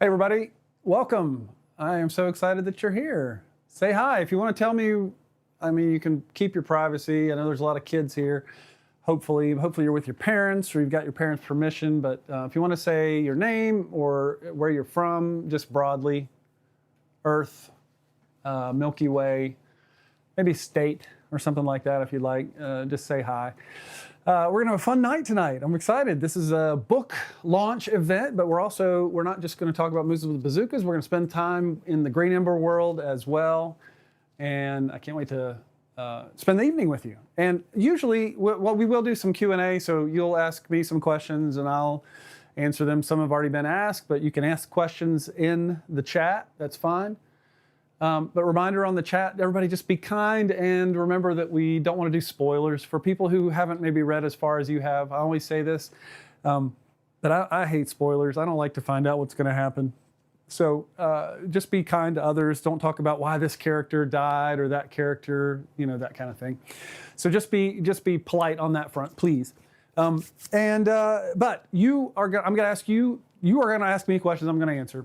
Hey everybody, welcome. I am so excited that you're here. Say hi. If you want to tell me, I mean, you can keep your privacy. I know there's a lot of kids here. Hopefully you're with your parents or you've got your parents' permission, but if you want to say your name or where you're from, just broadly, Earth, Milky Way, maybe state or something like that if you'd like, just say hi. We're gonna have a fun night tonight. I'm excited. This is a book launch event, but we're not just gonna talk about movies with bazookas. We're gonna spend time in the Green Ember world as well. And I can't wait to spend the evening with you. And usually, we will do some Q&A, so you'll ask me some questions and I'll answer them. Some have already been asked, but you can ask questions in the chat. That's fine. But reminder on the chat, everybody just be kind and remember that we don't want to do spoilers. For people who haven't maybe read as far as you have, I always say this, but I hate spoilers. I don't like to find out what's going to happen. So just be kind to others. Don't talk about why this character died or that character, that kind of thing. So just be polite on that front, please. But I'm going to ask you. You are going to ask me questions. I'm going to answer.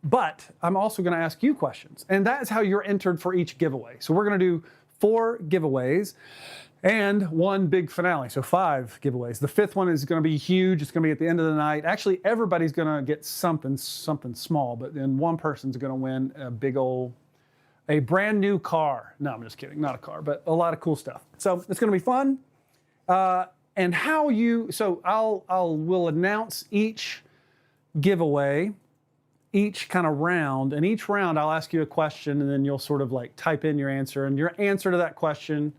But I'm also going to ask you questions, and that's how you're entered for each giveaway. So we're going to do 4 giveaways and 1 big finale. So 5 giveaways. The 5th one is going to be huge. It's going to be at the end of the night. Actually, everybody's going to get something small, but then one person's going to win a brand new car. No, I'm just kidding. Not a car, but a lot of cool stuff. So it's going to be fun. And we'll announce each giveaway, each kind of round, and each round I'll ask you a question, and then you'll sort of like type in your answer, and your answer to that question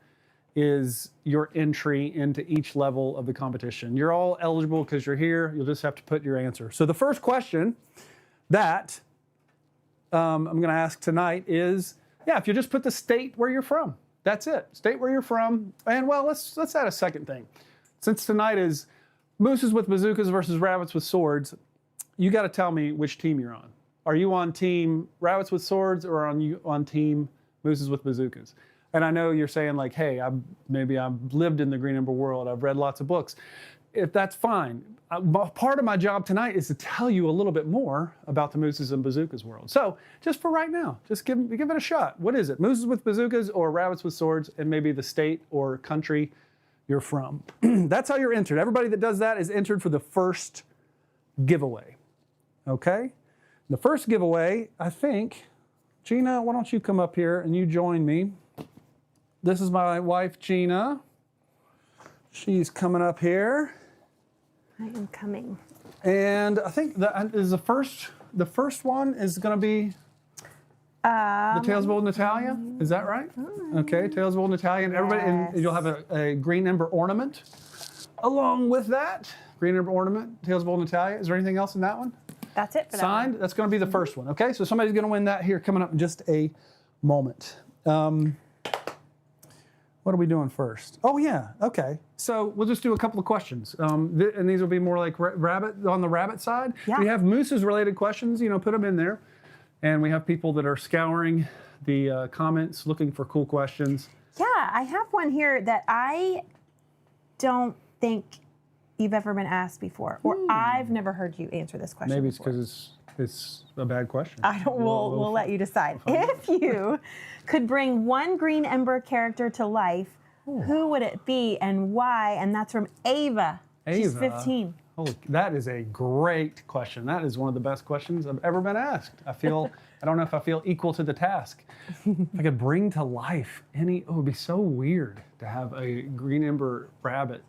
is your entry into each level of the competition. You're all eligible because you're here. You'll just have to put your answer. So the first question that I'm going to ask tonight is, if you just put the state where you're from. That's it. State where you're from. And well, let's add a second thing. Since tonight is Mooses with Bazookas versus Rabbits with Swords, you got to tell me which team you're on. Are you on team Rabbits with Swords or on team Mooses with Bazookas? And I know you're saying like, hey, I've lived in the Green Ember world. I've read lots of books. If that's fine. Part of my job tonight is to tell you a little bit more about the Mooses and Bazookas world. So just for right now, just give it a shot. What is it? Mooses with Bazookas or Rabbits with Swords, and maybe the state or country you're from. That's how you're entered. Everybody that does that is entered for the first giveaway. Okay? The first giveaway, I think, Gina, why don't you come up here and you join me? This is my wife, Gina. She's coming up here. I am coming. And I think that is the first one is going to be the Tales of Old Natalia. Is that right? Okay, Tales of Old Natalia. And everybody, and you'll have a Green Ember ornament along with that. Green Ember ornament, Tales of Old Natalia. Is there anything else in that one? That's it for that Signed? That's going to be the first one. Okay, so somebody's going to win that here coming up in just a moment. What are we doing first? Oh, yeah. Okay. So we'll just do a couple of questions. And these will be more like on the rabbit side. Yeah. We have Mooses related questions, put them in there. And we have people that are scouring the comments looking for cool questions. Yeah, I have one here that I don't think you've ever been asked before, or I've never heard you answer this question Maybe it's before. because it's a bad question. We'll let you decide. If you could bring one Green Ember character to life, who would it be and why? And that's from Ava. She's 15. That is a great question. That is one of the best questions I've ever been asked. I don't know if I feel equal to the task. If I could bring to life it would be so weird to have a Green Ember rabbit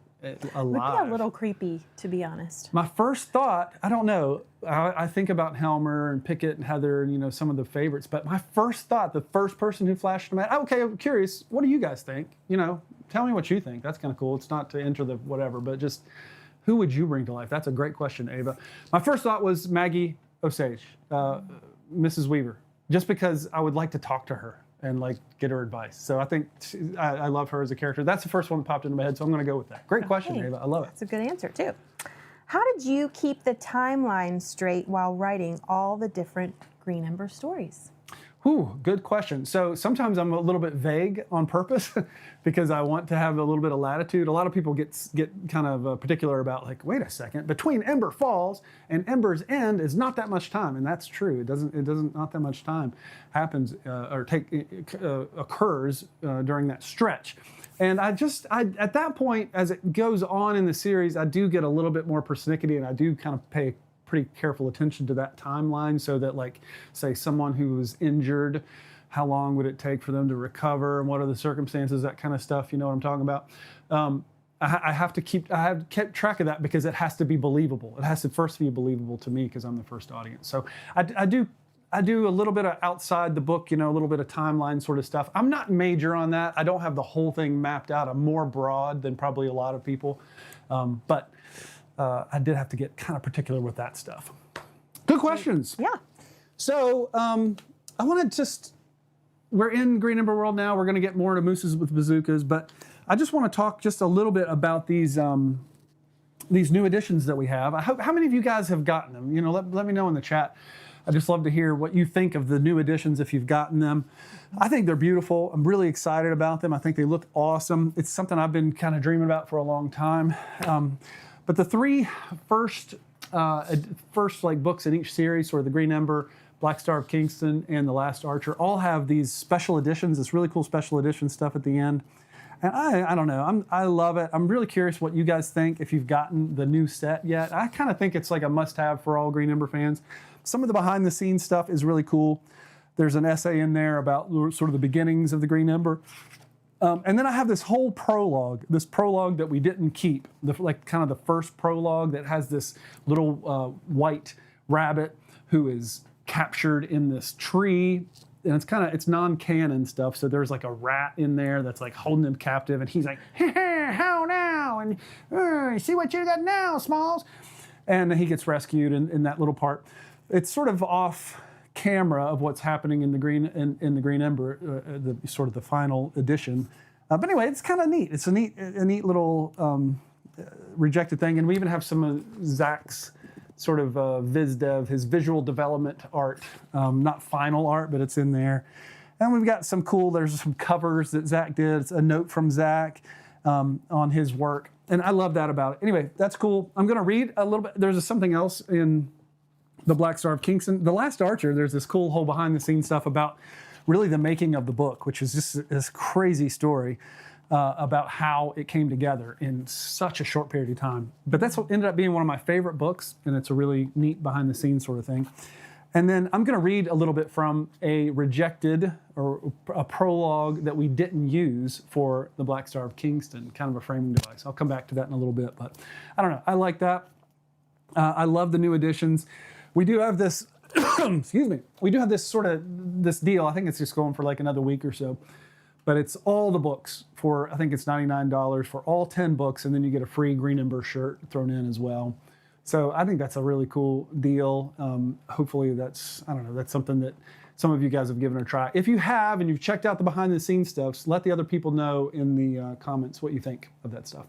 alive. Would be a little creepy, to be honest. My first thought, I don't know, I think about Helmer and Pickett and Heather, some of the favorites, but my first thought, the first person who flashed in my head, okay, I'm curious, what do you guys think? Tell me what you think. That's kind of cool. It's not to enter the whatever, but just who would you bring to life? That's a great question, Ava. My first thought was Maggie Osage, Mrs. Weaver, just because I would like to talk to her and get her advice. So I think I love her as a character. That's the first one that popped into my head, so I'm going to go with that. Great question, Ava. I love it. That's a good answer, too. How did you keep the timeline straight while writing all the different Green Ember stories? Good question. So sometimes I'm a little bit vague on purpose because I want to have a little bit of latitude. A lot of people get kind of particular about wait a second, between Ember Falls and Ember's End is not that much time, and that's true. It doesn't not that much time happens occurs during that stretch. And I at that point, as it goes on in the series, I do get a little bit more persnickety, and I do kind of pay pretty careful attention to that timeline so that say someone who was injured, how long would it take for them to recover and what are the circumstances, that kind of stuff, you know what I'm talking about? I have kept track of that because it has to be believable. It has to first be believable to me because I'm the first audience. So I do a little bit of outside the book, a little bit of timeline sort of stuff. I'm not major on that. I don't have the whole thing mapped out. I'm more broad than probably a lot of people. But I did have to get kind of particular with that stuff. Good questions. Yeah. So I want to we're in Green Ember World now. We're going to get more into Mooses with Bazookas, but I just want to talk just a little bit about these these new editions that we have. How many of you guys have gotten them? Let me know in the chat. I just love to hear what you think of the new editions if you've gotten them. I think they're beautiful. I'm really excited about them. I think they look awesome. It's something I've been kind of dreaming about for a long time. But the three first like books in each series, sort of the Green Ember, Black Star of Kingston, and The Last Archer, all have these special editions, this really cool special edition stuff at the end. And I don't know, I love it. I'm really curious what you guys think, if you've gotten the new set yet. I kind of think it's like a must-have for all Green Ember fans. Some of the behind-the-scenes stuff is really cool. There's an essay in there about sort of the beginnings of the Green Ember. And then I have this whole prologue, that we didn't keep, like kind of the first prologue that has this little white rabbit who is captured in this tree. And it's non-canon stuff. So there's like a rat in there that's like holding him captive, and he's like, how now? And see what you got now, Smalls? And he gets rescued in that little part. It's sort of off camera of what's happening in the Green Ember, the sort of the final edition. But anyway, it's kind of neat. It's a neat little rejected thing. And we even have some of Zach's sort of viz dev, his visual development art, not final art, but it's in there. And we've got there's some covers that Zach did. It's a note from Zach on his work. And I love that about it. Anyway, that's cool. I'm going to read a little bit. There's something else in the Black Star of Kingston. The Last Archer, there's this cool whole behind the scenes stuff about really the making of the book, which is just this crazy story about how it came together in such a short period of time. But that's what ended up being one of my favorite books, and it's a really neat behind the scenes sort of thing. And then I'm going to read a little bit from a rejected or a prologue that we didn't use for the Black Star of Kingston, kind of a framing device. I'll come back to that in a little bit, but I don't know. I like that. I love the new editions. We do have this, excuse me, we do have this deal. I think it's just going for like another week or so. But it's all the books for, I think it's $99 for all 10 books, and then you get a free Green Ember shirt thrown in as well. So I think that's a really cool deal. Hopefully that's something that some of you guys have given a try. If you have and you've checked out the behind the scenes stuff, let the other people know in the comments what you think of that stuff.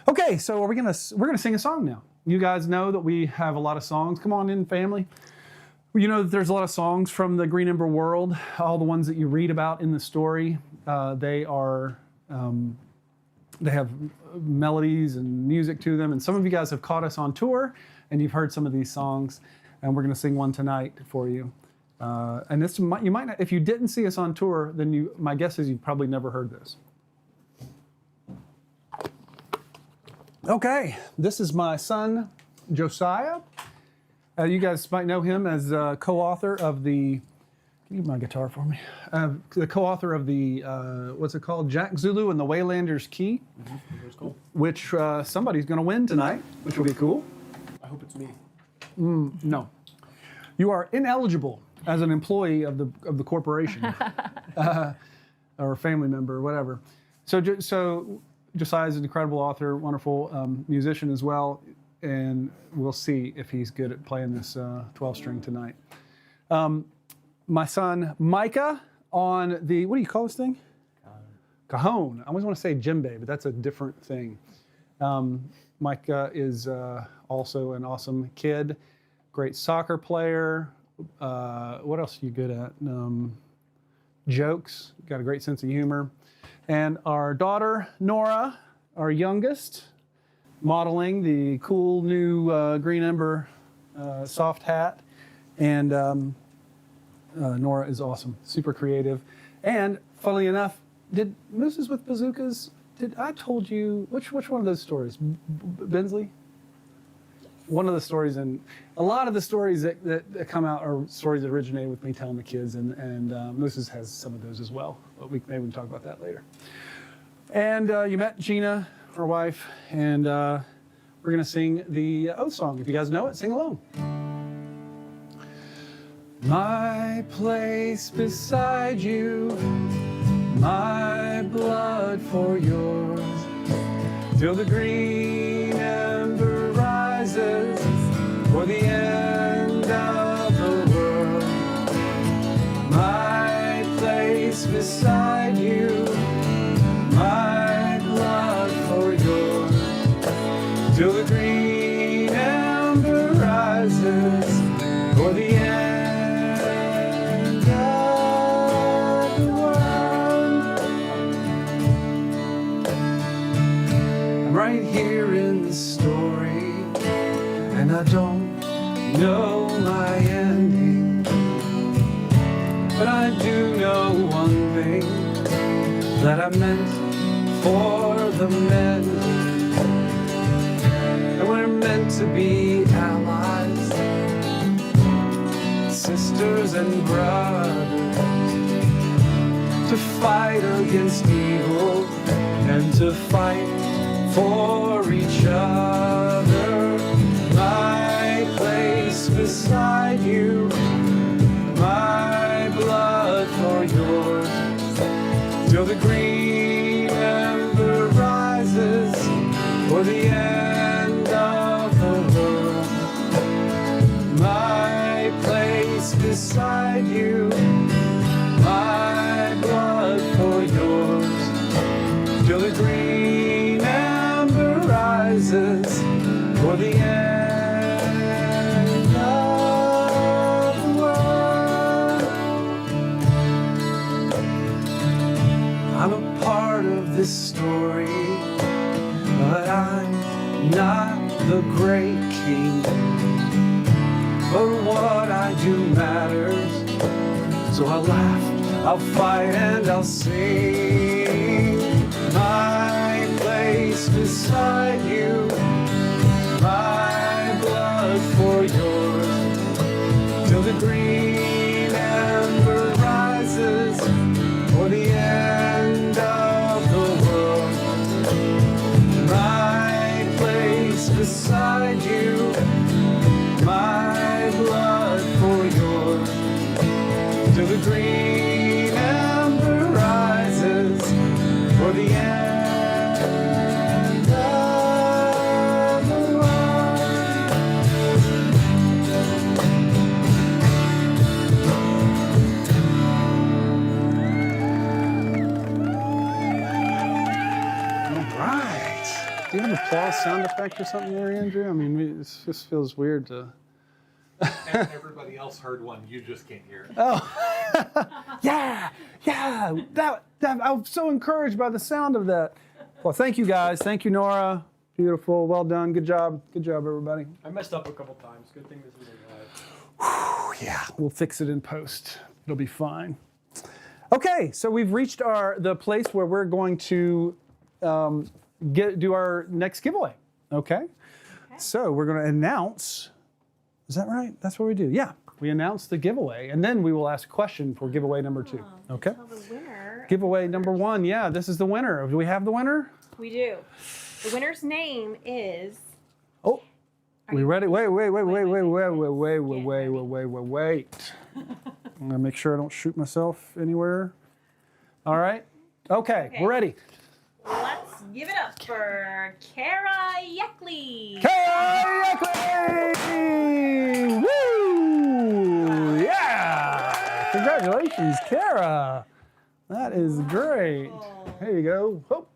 Okay, so we're gonna sing a song now. You guys know that we have a lot of songs. Come on in, family. You know that there's a lot of songs from the Green Ember world, all the ones that you read about in the story. They have melodies and music to them, and some of you guys have caught us on tour, and you've heard some of these songs, and we're going to sing one tonight for you. And this you might not, if you didn't see us on tour, then my guess is you've probably never heard this. Okay, this is my son Josiah. You guys might know him as co-author of the. Can you give my guitar for me? The co-author of the what's it called? Jack Zulu and the Waylander's Key, cool. Which somebody's going to win tonight, which will be cool. I hope it's me. No, you are ineligible as an employee of the corporation or a family member or whatever. So Josiah's an incredible author, wonderful musician as well. And we'll see if he's good at playing this 12-string tonight. My son, Micah, on the, what do you call this thing? Cajon. I always want to say djembe, but that's a different thing. Micah is also an awesome kid, great soccer player. What else are you good at? Jokes, got a great sense of humor. And our daughter, Nora, our youngest, modeling the cool new Green Ember soft hat. And Nora is awesome, super creative. And funnily enough, did Mooses with Bazookas, I told you, which one of those stories? Bensley? One of the stories, and a lot of the stories that come out are stories that originated with me telling the kids, and Mooses has some of those as well. But maybe we can talk about that later. And you met Gina, our wife, and we're going to sing the Oath song. If you guys know it, sing along. My place beside you, my blood for yours, till the green ember rises for the end of the world. My place beside you, my blood for yours, till the green But I do know one thing, that I meant for the men. And we're meant to be allies, sisters and brothers, to fight against evil and to fight for each other. My place beside you, my blood for yours, till the green ember rises for the end of the world. My place beside you, my blood for yours, till the green ember rises for the end of the world. I'm a part of this story, but I'm not the great king. But what I do matters, so I'll laugh, I'll fight, and I'll sing. My place beside you, my blood for yours, till the green ember rises for the end of the world. My place beside you, my blood for yours, till the green ember rises for the end of the world. All right. Do you have an applause sound effect or something there, Andrew? I mean, it just feels weird to... Everybody else heard one, you just can't hear it. Oh, yeah. That I was so encouraged by the sound of that. Well, thank you guys. Thank you, Nora. Beautiful. Well done. Good job. Good job, everybody. I messed up a couple times. Good thing this isn't live. Yeah, we'll fix it in post. It'll be fine. Okay, so we've reached the place where we're going to do our next giveaway. Okay? So we're going to announce. Is that right? That's what we do. Yeah, we announce the giveaway, and then we will ask a question for giveaway number 2. Okay? Tell the winner. Giveaway number 1. Yeah, this is the winner. Do we have the winner? We do. The winner's name is. Oh, we ready? Wait. I'm gonna make sure I don't shoot myself anywhere. All right. Okay, we're ready. Let's give it up for Kara Yeckley. Yeckley! Woo! Yeah! Congratulations, Kara. That is great. There you go. Oh.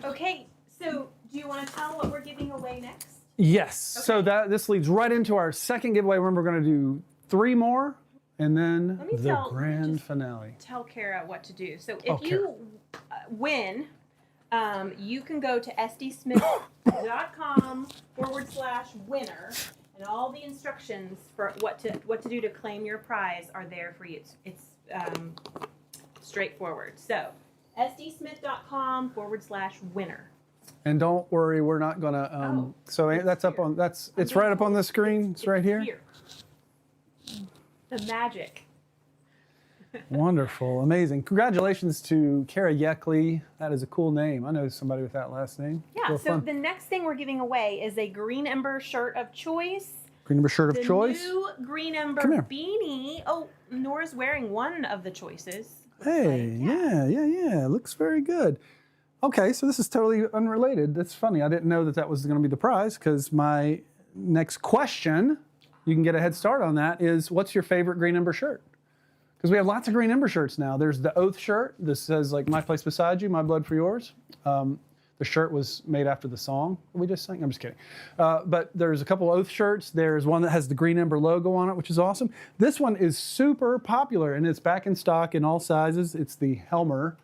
Okay, so do you want to tell what we're giving away next? Yes. Okay. So this leads right into our second giveaway. Remember, we're going to do 3 more, and then the grand finale. Tell Kara what to do. So if you win, you can go to sdsmith.com/winner, and all the instructions for what to do to claim your prize are there for you. It's straightforward. So sdsmith.com/winner. And don't worry, we're not gonna. So that's up on. It's right up on the screen. It's right here. The magic. Wonderful, amazing! Congratulations to Kara Yeckley. That is a cool name. I know somebody with that last name. Yeah. So the next thing we're giving away is a Green Ember shirt of choice. Green Ember shirt of choice. The new Green Ember beanie. Oh, Nora's wearing one of the choices. Hey, yeah. Looks very good. Okay, so this is totally unrelated. That's funny. I didn't know that was going to be the prize, because my next question, you can get a head start on that, is what's your favorite Green Ember shirt? Because we have lots of Green Ember shirts now. There's the Oath shirt. This says, like, my place beside you, my blood for yours. The shirt was made after the song we just sang. I'm just kidding. But there's a couple Oath shirts. There's one that has the Green Ember logo on it, which is awesome. This one is super popular, and it's back in stock in all sizes. It's the Helmer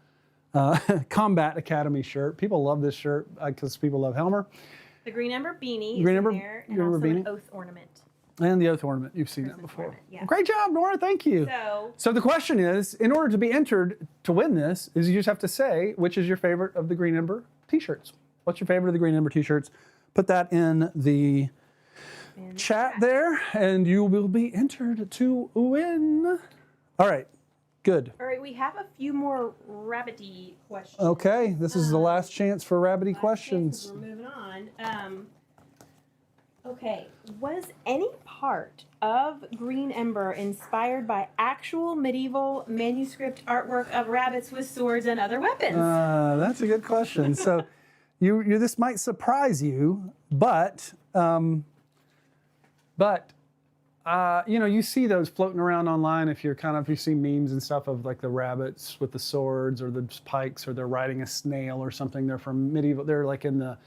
Combat Academy shirt. People love this shirt because people love Helmer. The Green Ember beanie Green is Ember, in there, and Green also Ember an Oath ornament. And the oath ornament. You've seen that before. ornament, yeah. Great job, Nora. Thank you. So the question is, in order to be entered to win this, is you just have to say which is your favorite of the Green Ember t-shirts. What's your favorite of the Green Ember t-shirts? Put that in the chat there, and you will be entered to win. All right. Good. All right, we have a few more rabbity questions. Okay, this is the last chance for rabbity questions. We're moving on. Okay, was any part of Green Ember inspired by actual medieval manuscript artwork of rabbits with swords and other weapons? That's a good question. So, you this might surprise you, but you know, you see those floating around online if you see memes and stuff of like the rabbits with the swords or the pikes, or they're riding a snail or something. They're from medieval. They're like in the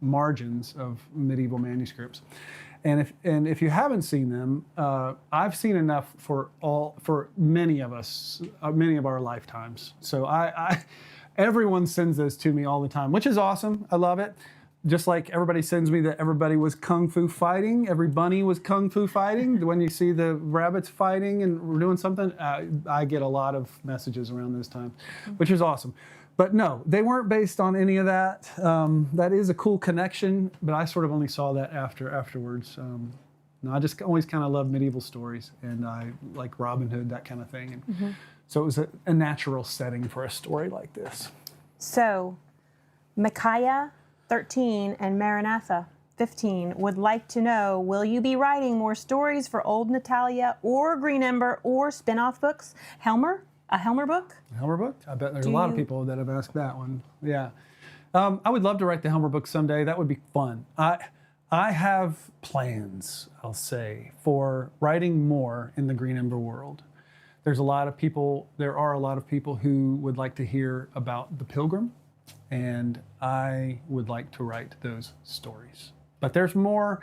margins of medieval manuscripts. And if you haven't seen them, I've seen enough for many of us, many of our lifetimes. So everyone sends those to me all the time, which is awesome. I love it. Just like everybody sends me that everybody was kung fu fighting, every bunny was kung fu fighting. When you see the rabbits fighting and we're doing something, I get a lot of messages around those times, which is awesome. But no, they weren't based on any of that. That is a cool connection, but I sort of only saw that afterwards. No, I just always kind of love medieval stories, and I like Robin Hood, that kind of thing. And so it was a natural setting for a story like this. So, Micaiah 13 and Maranatha 15 would like to know, will you be writing more stories for Old Natalia or Green Ember or spin-off books? Helmer? A Helmer book? A Helmer book? I bet there's a lot of people that have asked that one. Yeah. I would love to write the Helmer book someday. That would be fun. I have plans, I'll say, for writing more in the Green Ember world. There are a lot of people who would like to hear about the Pilgrim, and I would like to write those stories. But there's more.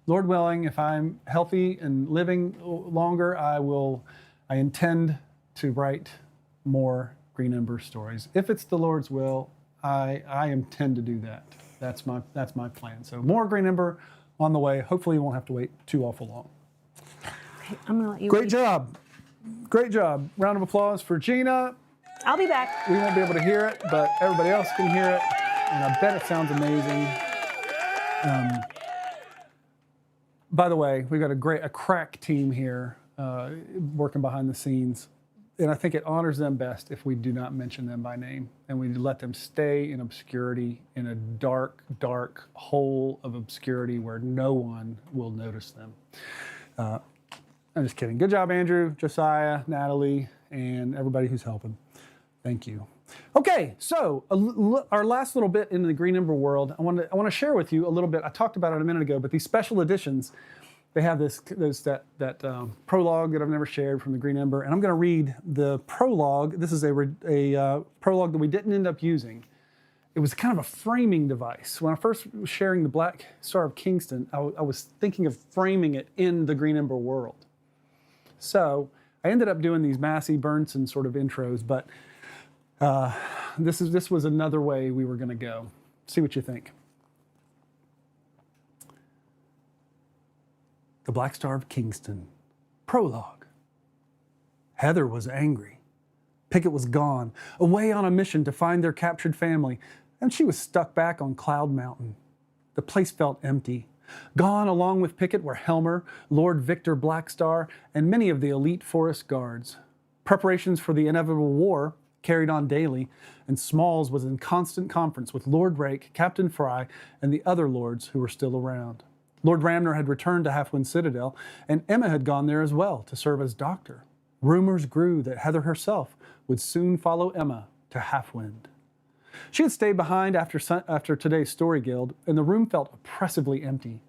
Lord willing, if I'm healthy and living longer, I intend to write more Green Ember stories. If it's the Lord's will, I intend to do that. That's my plan. So more Green Ember on the way. Hopefully you won't have to wait too awful long. Okay, I'm gonna let you. Great job. Great job. Round of applause for Gina. I'll be back. We won't be able to hear it, but everybody else can hear it, and I bet it sounds amazing. By the way, we've got a crack team here working behind the scenes, and I think it honors them best if we do not mention them by name, and we let them stay in obscurity, in a dark, dark hole of obscurity where no one will notice them. I'm just kidding. Good job, Andrew, Josiah, Natalie, and everybody who's helping. Thank you. Okay, so our last little bit in the Green Ember world, I want to share with you a little bit. I talked about it a minute ago, but these special editions, they have that prologue that I've never shared from the Green Ember, and I'm going to read the prologue. This is a prologue that we didn't end up using. It was kind of a framing device. When I first was sharing the Black Star of Kingston, I was thinking of framing it in the Green Ember world. So I ended up doing these Massey Burnson sort of intros, but this was another way we were going to go. See what you think. The Black Star of Kingston. Prologue. Heather was angry. Pickett was gone, away on a mission to find their captured family, and she was stuck back on Cloud Mountain. The place felt empty. Gone along with Pickett were Helmer, Lord Victor Blackstar, and many of the elite forest guards. Preparations for the inevitable war carried on daily, and Smalls was in constant conference with Lord Rake, Captain Fry, and the other lords who were still around. Lord Ramner had returned to Halfwind Citadel, and Emma had gone there as well to serve as doctor. Rumors grew that Heather herself would soon follow Emma to Halfwind. She had stayed behind after today's story guild, and the room felt oppressively empty.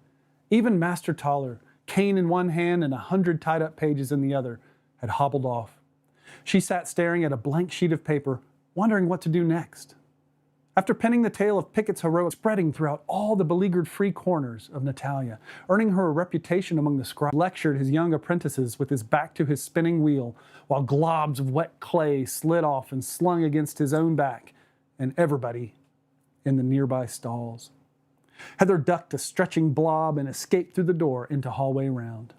Even Master Toller, cane in one hand and 100 tied-up pages in the other, had hobbled off. She sat staring at a blank sheet of paper, wondering what to do next. After penning the tale of Pickett's heroic spreading throughout all the beleaguered free corners of Natalia, earning her a reputation among the scribes, lectured his young apprentices with his back to his spinning wheel, while globs of wet clay slid off and slung against his own back and everybody in the nearby stalls. Heather ducked a stretching blob and escaped through the door into hallway round.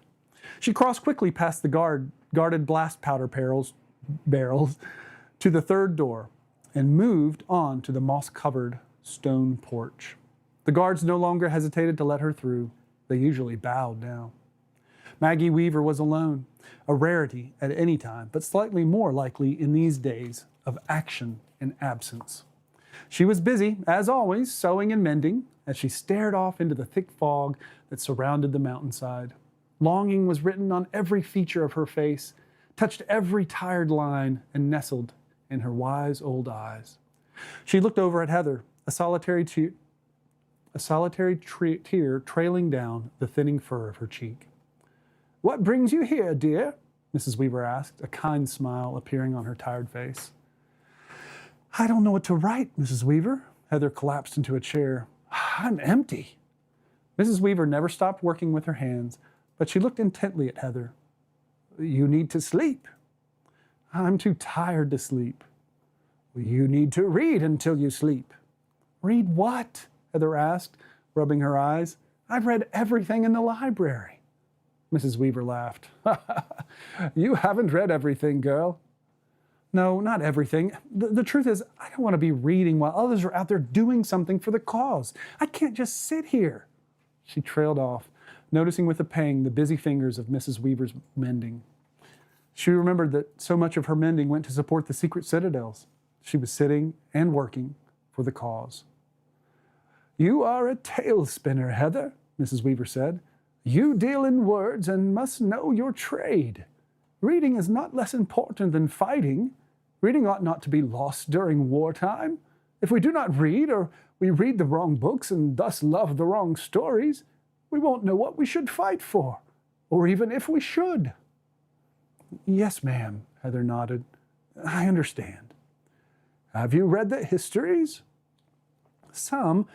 She crossed quickly past the guarded blast powder barrels to the third door and moved on to the moss-covered stone porch. The guards no longer hesitated to let her through. They usually bowed now. Maggie Weaver was alone, a rarity at any time, but slightly more likely in these days of action and absence. She was busy, as always, sewing and mending as she stared off into the thick fog that surrounded the mountainside. Longing was written on every feature of her face, touched every tired line, and nestled in her wise old eyes. She looked over at Heather, a solitary tear trailing down the thinning fur of her cheek. "What brings you here, dear?" Mrs. Weaver asked, a kind smile appearing on her tired face. "I don't know what to write, Mrs. Weaver." Heather collapsed into a chair. "I'm empty." Mrs. Weaver never stopped working with her hands, but she looked intently at Heather. "You need to sleep." "I'm too tired to sleep." "You need to read until you sleep." "Read what?" Heather asked, rubbing her eyes. "I've read everything in the library." Mrs. Weaver laughed. "You haven't read everything, girl." "No, not everything. The truth is, I don't want to be reading while others are out there doing something for the cause. I can't just sit here." She trailed off, noticing with a pang the busy fingers of Mrs. Weaver's mending. She remembered that so much of her mending went to support the secret citadels. She was sitting and working for the cause. "You are a tale spinner, Heather," Mrs. Weaver said. "You deal in words and must know your trade. Reading is not less important than fighting. Reading ought not to be lost during wartime. If we do not read, or we read the wrong books and thus love the wrong stories, we won't know what we should fight for, or even if we should." "Yes, ma'am," Heather nodded. "I understand." "Have you read the histories?" "Some,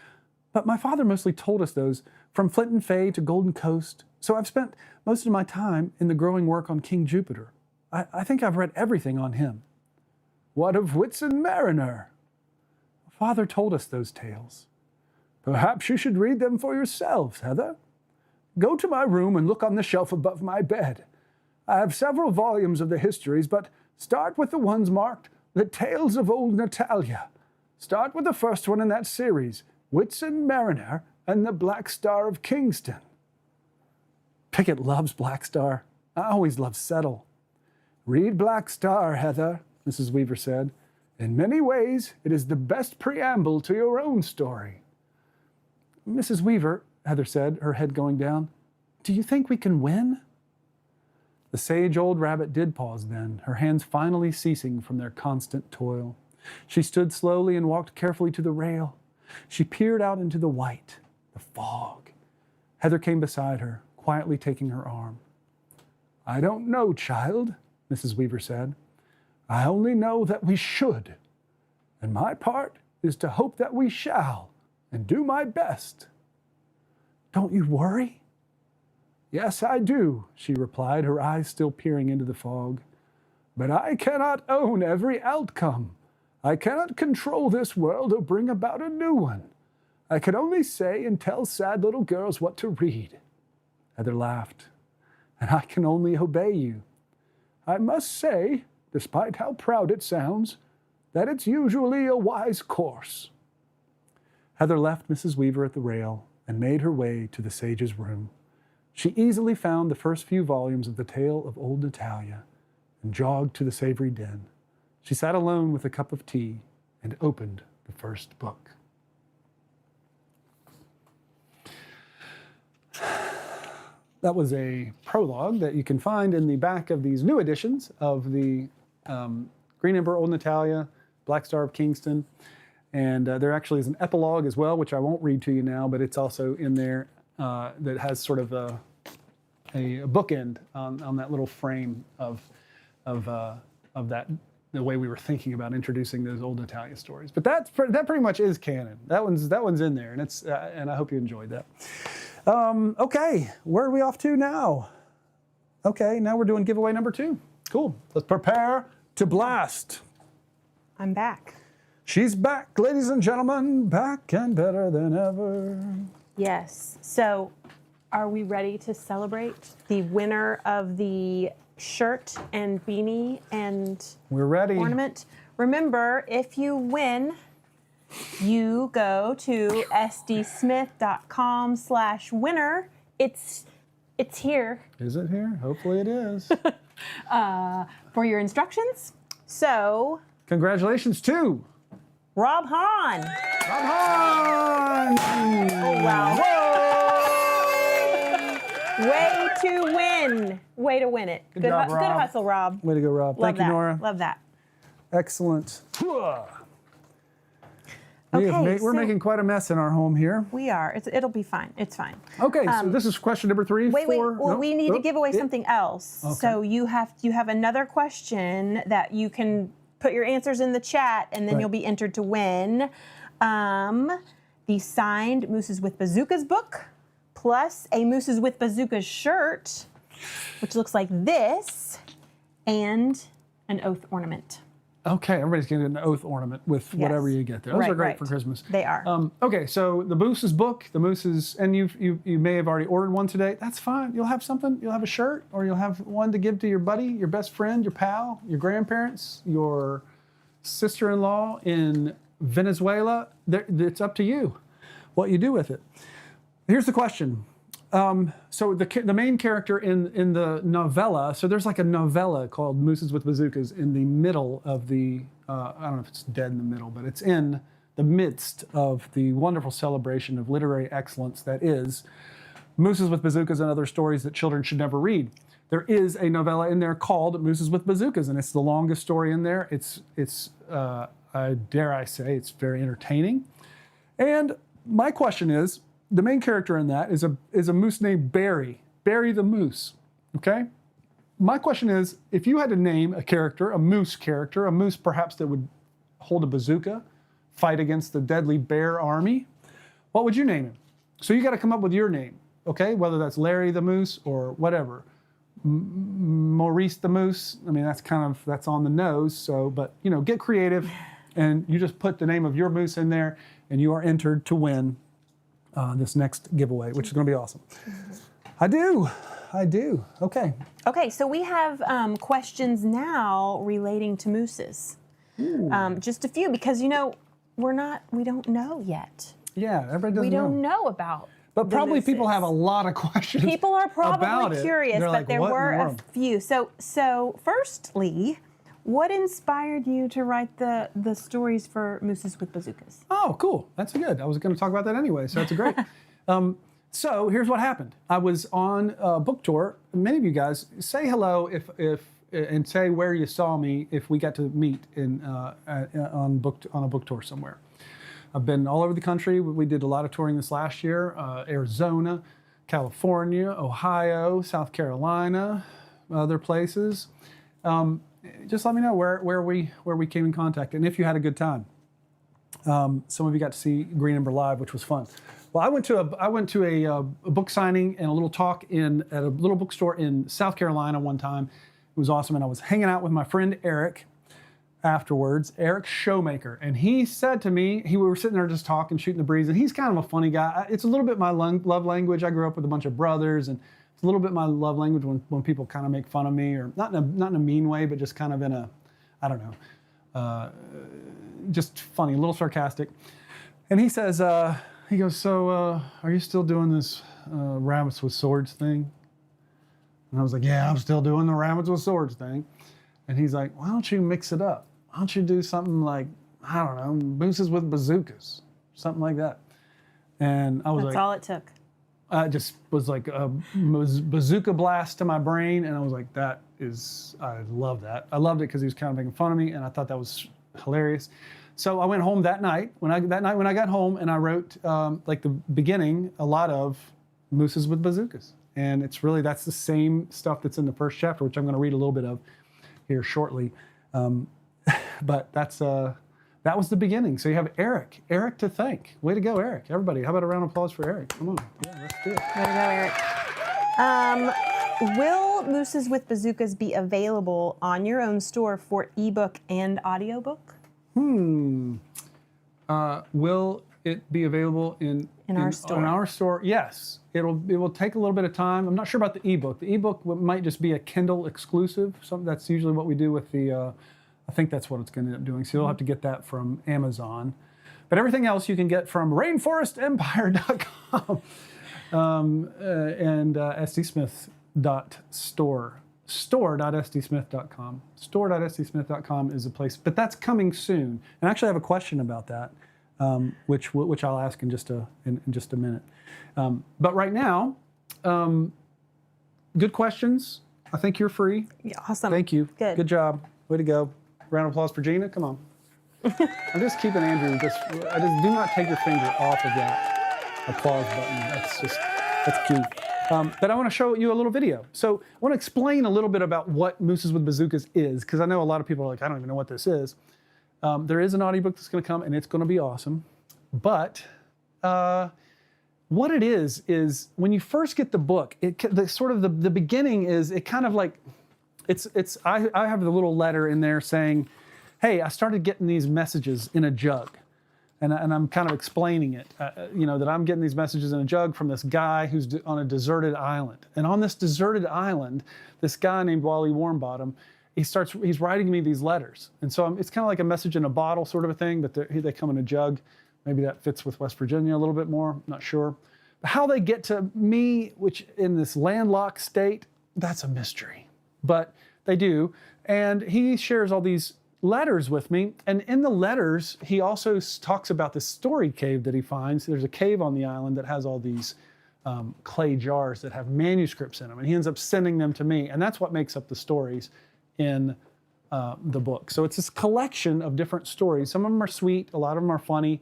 but my father mostly told us those, from Flint and Fay to Golden Coast. So I've spent most of my time in the growing work on King Jupiter. I think I've read everything on him." "What of Whitsun Mariner?" "Father told us those tales." "Perhaps you should read them for yourselves, Heather. Go to my room and look on the shelf above my bed. I have several volumes of the histories, but start with the ones marked The Tales of Old Natalia. Start with the first one in that series, Whitsun Mariner and the Black Star of Kingston." "Pickett loves Black Star. I always loved Settle." "Read Black Star, Heather," Mrs. Weaver said. "In many ways, it is the best preamble to your own story." "Mrs. Weaver," Heather said, her head going down, "do you think we can win?" The sage old rabbit did pause then, her hands finally ceasing from their constant toil. She stood slowly and walked carefully to the rail. She peered out into the white, the fog. Heather came beside her, quietly taking her arm. "I don't know, child," Mrs. Weaver said. "I only know that we should. And my part is to hope that we shall, and do my best." "Don't you worry?" "Yes, I do," she replied, her eyes still peering into the fog. "But I cannot own every outcome. I cannot control this world or bring about a new one. I can only say and tell sad little girls what to read." Heather laughed. "And I can only obey you. I must say, despite how proud it sounds, that it's usually a wise course." Heather left Mrs. Weaver at the rail and made her way to the sage's room. She easily found the first few volumes of The Tale of Old Natalia and jogged to the savory den. She sat alone with a cup of tea and opened the first book. That was a prologue that you can find in the back of these new editions of the Green Emperor, Old Natalia, Black Star of Kingston. And there actually is an epilogue as well, which I won't read to you now, but it's also in there that has sort of a bookend on that little frame of that, the way we were thinking about introducing those Old Natalia stories. But that pretty much is canon. That one's in there, and it's and I hope you enjoyed that. Okay, where are we off to now? Okay, now we're doing giveaway number 2. Cool. Let's prepare to blast. I'm back. She's back, ladies and gentlemen, back and better than ever. Yes. So, are we ready to celebrate the winner of the shirt and beanie and We're ready. ornament? Remember, if you win, you go to sdsmith.com/winner. It's here Is it here? Hopefully it is. for your instructions. So, Congratulations to Rob Hahn. Rob Hahn! Oh, wow. Way to win. Way to win it. Good job, Good Rob. hustle, Rob. Way to go, Rob. Love Thank you, that. Nora. Love that. Excellent. Okay, We're making quite a mess in our home here. We are. It'll be fine. It's fine. Okay, so this is question number 3. Wait. Well, Well, we need to give away something else. Okay. So you have another question that you can put your answers in the chat, and then Right. you'll be entered to win the signed Mooses with Bazookas book, plus a Mooses with Bazookas shirt, which looks like this, and an oath ornament. Okay, everybody's getting an oath ornament with whatever you get there. Those Right, are great right. for Christmas. They are. Okay, so the Moose's book, and you may have already ordered one today. That's fine. You'll have something. You'll have a shirt, or you'll have one to give to your buddy, your best friend, your pal, your grandparents, your sister-in-law in Venezuela. It's up to you what you do with it. Here's the question. So the main character in the novella, so there's like a novella called Mooses with Bazookas in the middle of the, I don't know if it's dead in the middle, but it's in the midst of the wonderful celebration of literary excellence that is Mooses with Bazookas and Other Stories That Children Should Never Read. There is a novella in there called Mooses with Bazookas, and it's the longest story in there. It's dare I say, it's very entertaining. And my question is, the main character in that is a moose named Barry the moose, okay? My question is, if you had to name a moose perhaps that would hold a bazooka, fight against the deadly bear army, what would you name him? So you got to come up with your name, okay? Whether that's Larry the moose or whatever. Maurice the moose, I mean, that's on the nose, so, but, get creative, and you just put the name of your moose in there, and you are entered to win this next giveaway, which is going to be awesome. I do. Okay. Okay, so we have questions now relating to mooses. Just a few, because we don't know yet. Yeah, everybody doesn't We know. don't know about. But the probably people mooses. have a lot of questions. People are about probably it. curious, They're but like, there "What in were the a world?" few. So firstly, what inspired you to write the stories for Mooses with Bazookas? Oh, cool. That's good. I was going to talk about that anyway, so that's great. So here's what happened. I was on a book tour. Many of you guys say hello and say where you saw me if we got to meet on a book tour somewhere. I've been all over the country. We did a lot of touring this last year. Arizona, California, Ohio, South Carolina, other places. Just let me know where we came in contact and if you had a good time. Some of you got to see Green Ember live, which was fun. Well, I went to a book signing and a little talk at a little bookstore in South Carolina one time. It was awesome, and I was hanging out with my friend Eric afterwards, Eric Showmaker, and he said to me, we were sitting there just talking, shooting the breeze, and he's kind of a funny guy. It's a little bit my love language. I grew up with a bunch of brothers, and it's a little bit my love language when people kind of make fun of me, or not in a mean way, but just kind of in a, I don't know, just funny, a little sarcastic. And he says, he goes, so are you still doing this rabbits with swords thing? And I was like, yeah, I'm still doing the rabbits with swords thing. And he's like, why don't you mix it up? Why don't you do something like, I don't know, Mooses with Bazookas, something like that. And I was That's like, all it took. I just was like a bazooka blast to my brain, and I was like, I love that. I loved it because he was kind of making fun of me, and I thought that was hilarious. So I went home that night when I got home, and I wrote like the beginning, a lot of Mooses with Bazookas, and that's the same stuff that's in the first chapter, which I'm going to read a little bit of here shortly. But that was the beginning. So you have Eric to thank. Way to go, Eric. Everybody, how about a round of applause for Eric? Come on. Yeah, let's do it. Way to go, Eric. Will Mooses with Bazookas be available on your own store for ebook and audiobook? Will it be available in our store? In our store, yes. It will take a little bit of time. I'm not sure about the ebook. The ebook might just be a Kindle exclusive. That's usually what we do with the. I think that's what it's going to end up doing. So you'll have to get that from Amazon. But everything else you can get from rainforestempire.com and sdsmith.store. Store.sdsmith.com. Store.sdsmith.com is a place, but that's coming soon. And actually, I have a question about that, which I'll ask in just a minute. But right now, good questions. I think you're free. Yeah, awesome. Thank you. Good job. Way to go. Round of applause for Gina. Come on. I'm just keeping Andrew. I just do not take your finger off of that applause button. That's key. But I want to show you a little video. So I want to explain a little bit about what Mooses with Bazookas is, because I know a lot of people are like, I don't even know what this is. There is an audiobook that's going to come, and it's going to be awesome. But what it is when you first get the book, the beginning is it kind of like I have the little letter in there saying, hey, I started getting these messages in a jug. And I'm kind of explaining it, that I'm getting these messages in a jug from this guy who's on a deserted island. And on this deserted island, this guy named Wally Warmbottom, he's writing me these letters. And so it's kind of like a message in a bottle sort of a thing, but they come in a jug. Maybe that fits with West Virginia a little bit more, not sure. But how they get to me, which in this landlocked state, that's a mystery. But they do. And he shares all these letters with me, and in the letters he also talks about this story cave that he finds. There's a cave on the island that has all these clay jars that have manuscripts in them, and he ends up sending them to me, and that's what makes up the stories in the book. So it's this collection of different stories. Some of them are sweet, a lot of them are funny,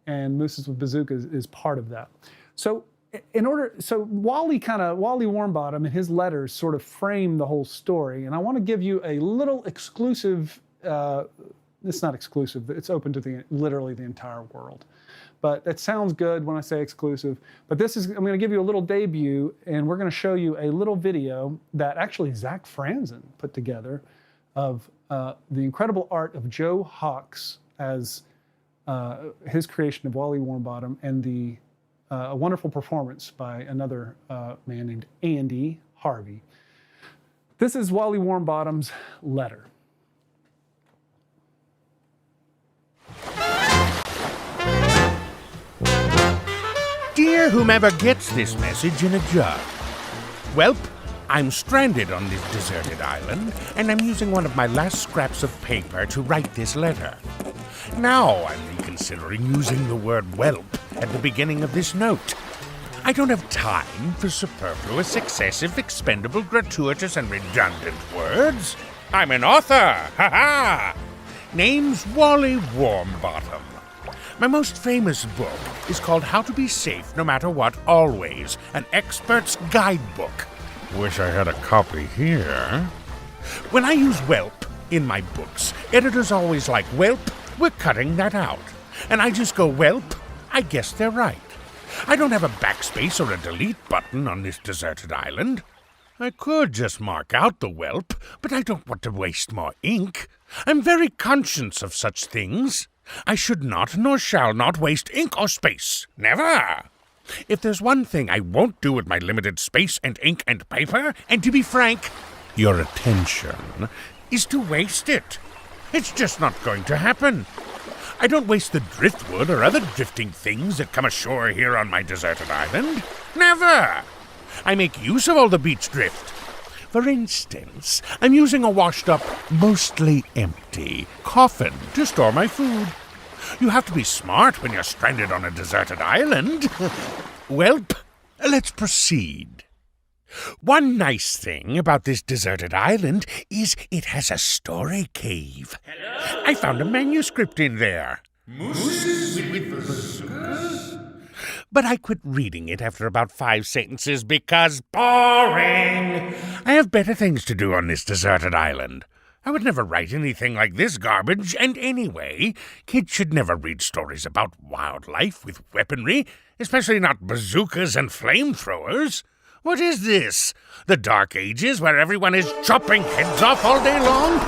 and Mooses with Bazookas is part of that. So Wally Warmbottom and his letters sort of frame the whole story, and I want to give you a little exclusive. It's not exclusive. It's open to literally the entire world. But it sounds good when I say exclusive. But I'm going to give you a little debut, and we're going to show you a little video that actually Zach Franzen put together of the incredible art of Joe Hawks as his creation of Wally Warmbottom, and a wonderful performance by another man named Andy Harvey. This is Wally Warmbottom's letter. Dear whomever gets this message in a jug. Welp, I'm stranded on this deserted island, and I'm using one of my last scraps of paper to write this letter. Now I'm reconsidering using the word whelp at the beginning of this note. I don't have time for superfluous, excessive, expendable, gratuitous, and redundant words. I'm an author! Ha-ha! Name's Wally Warmbottom. My most famous book is called How to Be Safe No Matter What Always, an expert's guidebook. Wish I had a copy here. When I use whelp in my books, editors always like, whelp, we're cutting that out. And I just go, whelp, I guess they're right. I don't have a backspace or a delete button on this deserted island. I could just mark out the whelp, but I don't want to waste more ink. I'm very conscious of such things. I should not, nor shall not, waste ink or space. Never! If there's one thing I won't do with my limited space and ink and paper, and to be frank, your attention, is to waste it. It's just not going to happen. I don't waste the driftwood or other drifting things that come ashore here on my deserted island. Never! I make use of all the beach drift. For instance, I'm using a washed-up, mostly empty coffin to store my food. You have to be smart when you're stranded on a deserted island. Welp, let's proceed. One nice thing about this deserted island is it has a story cave. Hello? I found a manuscript in there. Mooses with Bazookas? But I quit reading it after about 5 sentences because boring. I have better things to do on this deserted island. I would never write anything like this garbage, and anyway, kids should never read stories about wildlife with weaponry, especially not bazookas and flamethrowers. What is this? The Dark Ages, where everyone is chopping heads off all day long?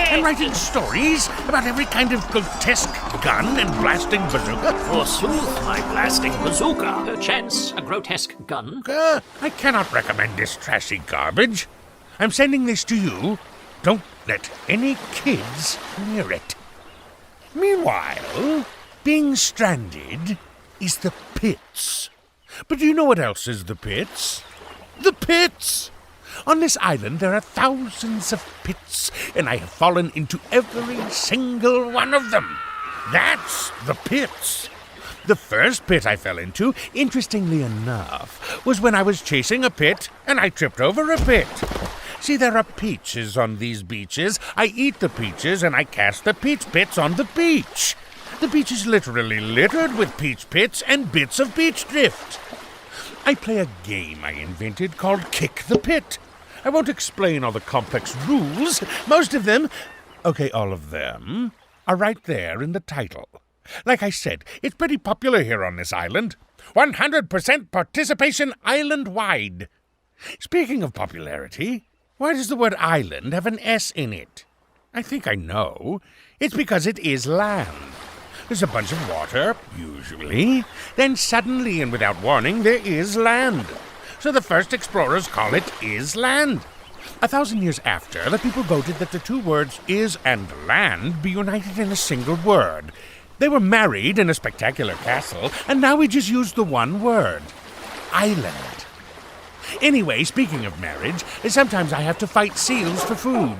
And writing stories about every kind of grotesque gun and blasting bazooka? Forsooth, my blasting bazooka. Perchance a grotesque gun. I cannot recommend this trashy garbage. I'm sending this to you. Don't let any kids near it. Meanwhile, being stranded is the pits. But do you know what else is the pits? The pits! On this island there are thousands of pits, and I have fallen into every single one of them. That's the pits. The first pit I fell into, interestingly enough, was when I was chasing a pit and I tripped over a pit. See, there are peaches on these beaches. I eat the peaches and I cast the peach pits on the beach. The beach is literally littered with peach pits and bits of beach drift. I play a game I invented called Kick the Pit. I won't explain all the complex rules. Most of them, okay, all of them, are right there in the title. Like I said, it's pretty popular here on this island. 100% participation island-wide. Speaking of popularity, why does the word island have an S in it? I think I know. It's because it is land. There's a bunch of water, usually. Then suddenly and without warning, there is land. So the first explorers call it is land. 1,000 years after, the people voted that the two words is and land be united in a single word. They were married in a spectacular castle, and now we just use the one word. Island. Anyway, speaking of marriage, sometimes I have to fight seals for food.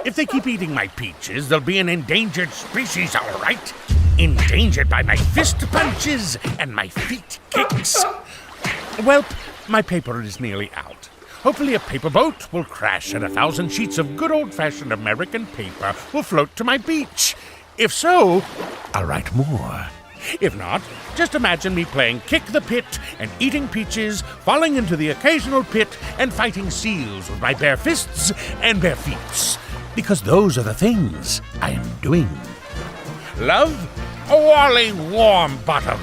If they keep eating my peaches, they'll be an endangered species, all right? Endangered by my fist punches and my feet kicks. Well, my paper is nearly out. Hopefully a paper boat will crash and 1,000 sheets of good old-fashioned American paper will float to my beach. If so, I'll write more. If not, just imagine me playing Kick the Pit and eating peaches, falling into the occasional pit, and fighting seals with my bare fists and bare feet. Because those are the things I am doing. Love, Wally Warmbottom.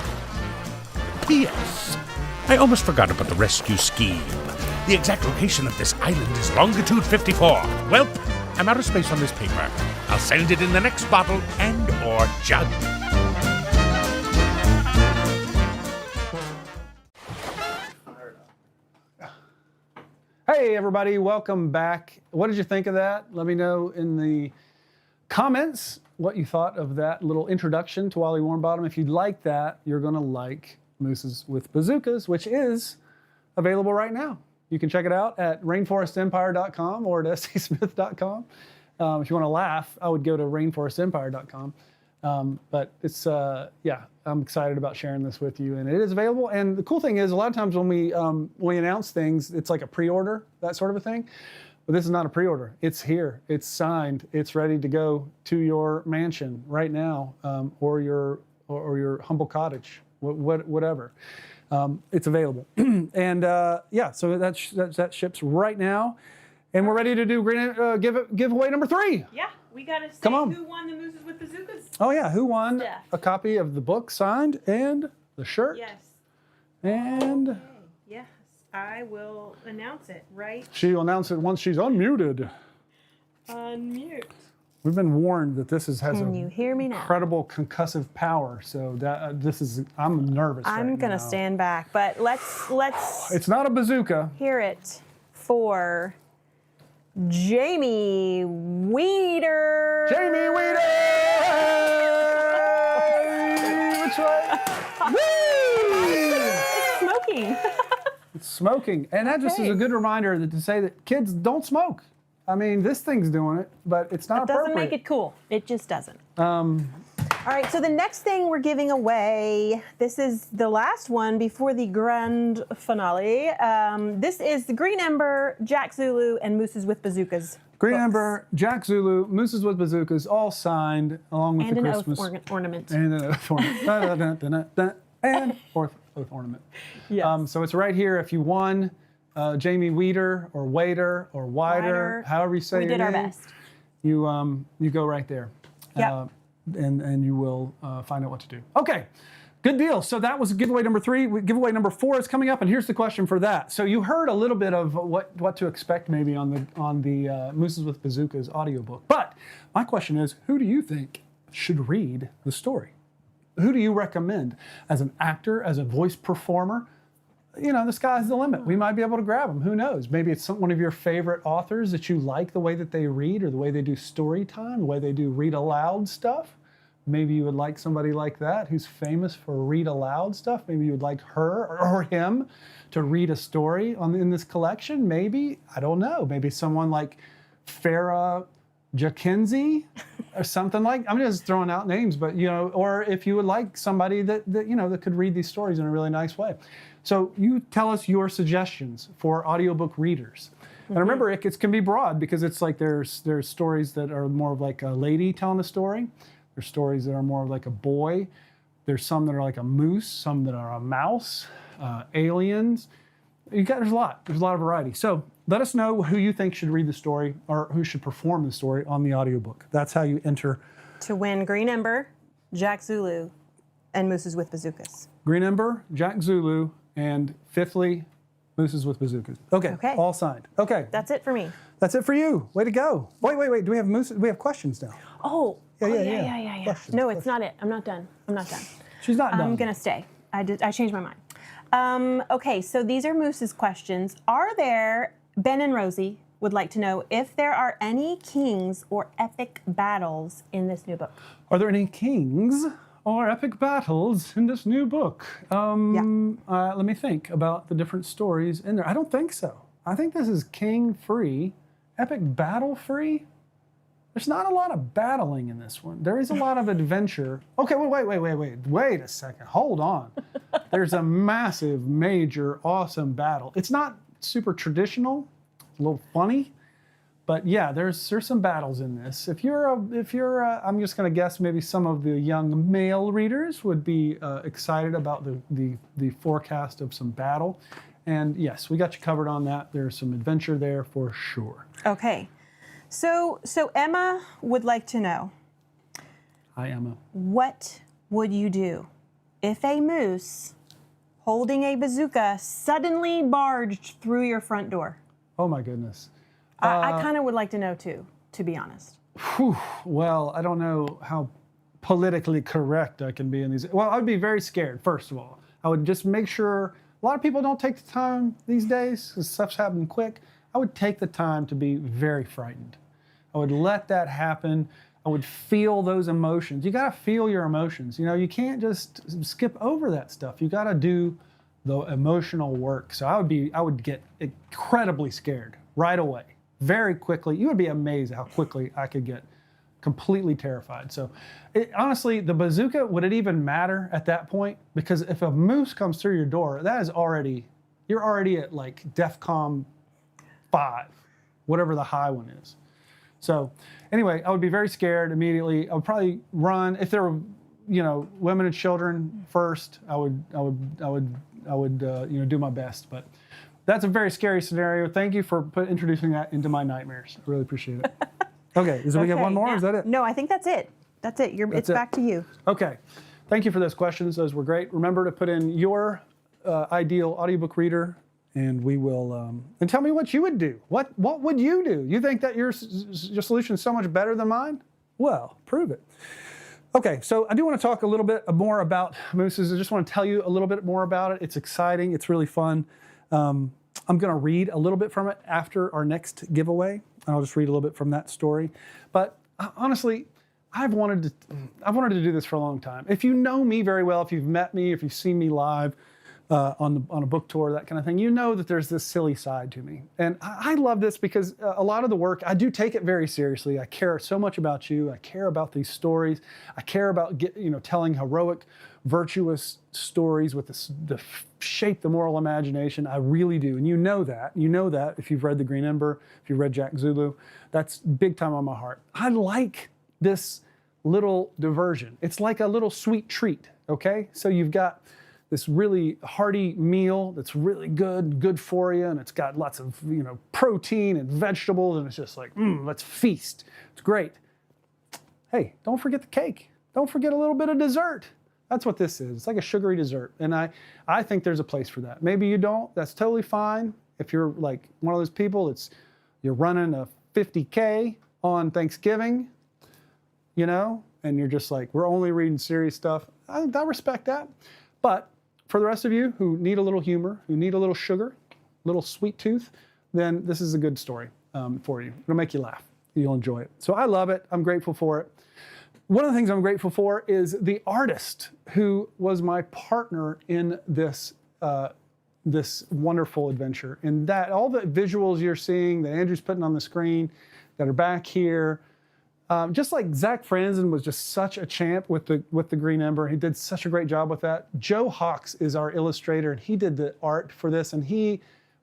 P.S. I almost forgot about the rescue scheme. The exact location of this island is longitude 54. Welp, I'm out of space on this paper. I'll send it in the next bottle and or jug. Hey everybody, welcome back. What did you think of that? Let me know in the comments what you thought of that little introduction to Wally Warmbottom. If you like that, you're gonna like Mooses with Bazookas, which is available right now. You can check it out at rainforestempire.com or at scsmith.com. If you want to laugh, I would go to rainforestempire.com. But it's, yeah, I'm excited about sharing this with you, and it is available. And the cool thing is, a lot of times when we announce things, it's like a pre-order, that sort of a thing. But this is not a pre-order. It's here. It's signed. It's ready to go to your mansion right now, or your humble cottage, whatever. It's available. And yeah, so that ships right now. And we're ready to do giveaway number 3. Yeah, we got to say Come on. who won the Mooses with Bazookas. Oh yeah, who won Steph. a copy of the book signed and the shirt? Yes. And Okay. Yes, I will announce it, right? she'll announce it once she's unmuted. Unmute. We've been warned that this has Can a you hear me now? incredible concussive power. So that this is, I'm nervous. I'm right gonna now. stand back, but let's It's not a bazooka. hear it for Jamie Weeder. Jamie Weeder! Which way? Whee! It's smoking. It's smoking. And that just is a good reminder to say that kids don't smoke. I mean, this thing's doing it, but it's not It doesn't appropriate. make it cool. It just doesn't. All right, so the next thing we're giving away, this is the last one before the grand finale. This is the Green Ember, Jack Zulu, and Mooses with Bazookas. Green books. Ember, Jack Zulu, Mooses with Bazookas, all signed along with And the an Christmas. oath ornament. And an oath ornament. And oath ornament. Yes. So it's right here. If you won Jamie Weeder or Wader or Wider, however you say We your did our name, best. you go right there. Yep. And you will find out what to do. Okay, Good deal. So that was giveaway number 3. Giveaway number 4 is coming up, and here's the question for that. So you heard a little bit of what to expect maybe on the Mooses with Bazookas audiobook. But my question is, who do you think should read the story? Who do you recommend as an actor, as a voice performer? You know, the sky's the limit. We might be able to grab them. Who knows? Maybe it's one of your favorite authors that you like the way that they read, or the way they do story time, the way they do read aloud stuff. Maybe you would like somebody like that who's famous for read aloud stuff. Maybe you would like her or him to read a story in this collection. Maybe, I don't know, maybe someone like Farrah Jackenzie or something like. I'm just throwing out names, but you know, or if you would like somebody that you know that could read these stories in a really nice way. So you tell us your suggestions for audiobook readers. And remember, it can be broad, because it's like there's stories that are more of like a lady telling a story. There's stories that are more like a boy. There's some that are like a moose, some that are a mouse, aliens. There's a lot of variety. So let us know who you think should read the story, or who should perform the story on the audiobook. That's how you enter. To win Green Ember, Jack Zulu, and Mooses with Bazookas. Green Ember, Jack Zulu, and fifthly, Mooses with Bazookas. Okay, all signed. Okay. That's it for me. That's it for you. Way to go. Wait. Do we have moose? We have questions now. Oh. Yeah. Questions, no, it's not it. I'm not done. She's not done. I'm going to stay. I changed my mind. Okay, so these are Moose's questions. Ben and Rosie would like to know if there are any kings or epic battles in this new book. Are there any kings or epic battles in this new book? Let me think about the different stories in there. I don't think so. I think this is king-free, epic battle-free. There's not a lot of battling in this one. There is a lot of adventure. Okay, wait a second. Hold on. There's a massive, major, awesome battle. It's not super traditional. It's a little funny. But yeah, there's some battles in this. If you're I'm just going to guess maybe some of the young male readers would be excited about the forecast of some battle. And yes, we got you covered on that. There's some adventure there for sure. Okay. So Emma would like to know. Hi, Emma. What would you do if a moose holding a bazooka suddenly barged through your front door? Oh my goodness. I kind of would like to know too, to be honest. Well, I don't know how politically correct I can be in these. Well, I would be very scared, first of all. I would just make sure, a lot of people don't take the time these days because stuff's happening quick. I would take the time to be very frightened. I would let that happen. I would feel those emotions. You gotta feel your emotions. You know, you can't just skip over that stuff. You gotta do the emotional work. So I would get incredibly scared right away, very quickly. You would be amazed how quickly I could get completely terrified. So honestly, the bazooka, would it even matter at that point? Because if a moose comes through your door, you're already at like DEFCON 5, whatever the high one is. So anyway, I would be very scared immediately. I would probably run. If there were, women and children first, I would do my best. But that's a very scary scenario. Thank you for introducing that into my nightmares. I really appreciate it. Okay, we have one more? Is that it? No, I think that's it. That's it. It's back to you. Okay. Thank you for those questions. Those were great. Remember to put in your ideal audiobook reader, and we will. And tell me what you would do. What would you do? You think that your solution is so much better than mine? Well, prove it. Okay, so I do want to talk a little bit more about Mooses. I just want to tell you a little bit more about it. It's exciting. It's really fun. I'm going to read a little bit from it after our next giveaway. I'll just read a little bit from that story. But honestly, I've wanted to do this for a long time. If you know me very well, if you've met me, if you've seen me live on a book tour, that kind of thing, you know that there's this silly side to me. And I love this because a lot of the work, I do take it very seriously. I care so much about you. I care about these stories. I care about telling heroic, virtuous stories with the shape the moral imagination. I really do. And you know that. You know that if you've read The Green Ember, if you've read Jack Zulu. That's big time on my heart. I like this little diversion. It's like a little sweet treat, okay? So you've got this really hearty meal that's really good for you, and it's got lots of protein and vegetables, and it's just like, let's feast. It's great. Hey, don't forget the cake. Don't forget a little bit of dessert. That's what this is. It's like a sugary dessert. And I think there's a place for that. Maybe you don't. That's totally fine. If you're like one of those people, you're running a 50K on Thanksgiving, you know, and you're just like, we're only reading serious stuff. I respect that. But for the rest of you who need a little humor, who need a little sugar, a little sweet tooth, then this is a good story for you. It'll make you laugh. You'll enjoy it. So I love it. I'm grateful for it. One of the things I'm grateful for is the artist who was my partner in this this wonderful adventure. And that all the visuals you're seeing that Andrew's putting on the screen that are back here, just like Zach Franzen was just such a champ with the Green Ember. He did such a great job with that. Joe Hawks is our illustrator, and he did the art for this, and he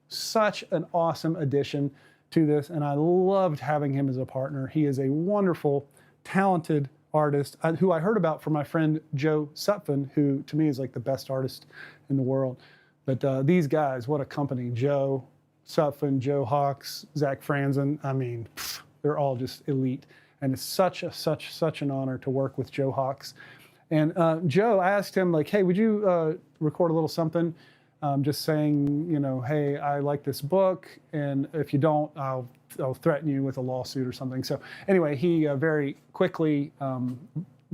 such an awesome addition to this, and I loved having him as a partner. He is a wonderful, talented artist who I heard about from my friend Joe Sutphin, who to me is like the best artist in the world. But these guys, what a company. Joe Sutphin, Joe Hawks, Zach Franzen, I mean, they're all just elite. And it's such an honor to work with Joe Hawks. And Joe, I asked him, like, hey, would you record a little something just saying, you know, hey, I like this book, and if you don't, I'll threaten you with a lawsuit or something. So anyway, he very quickly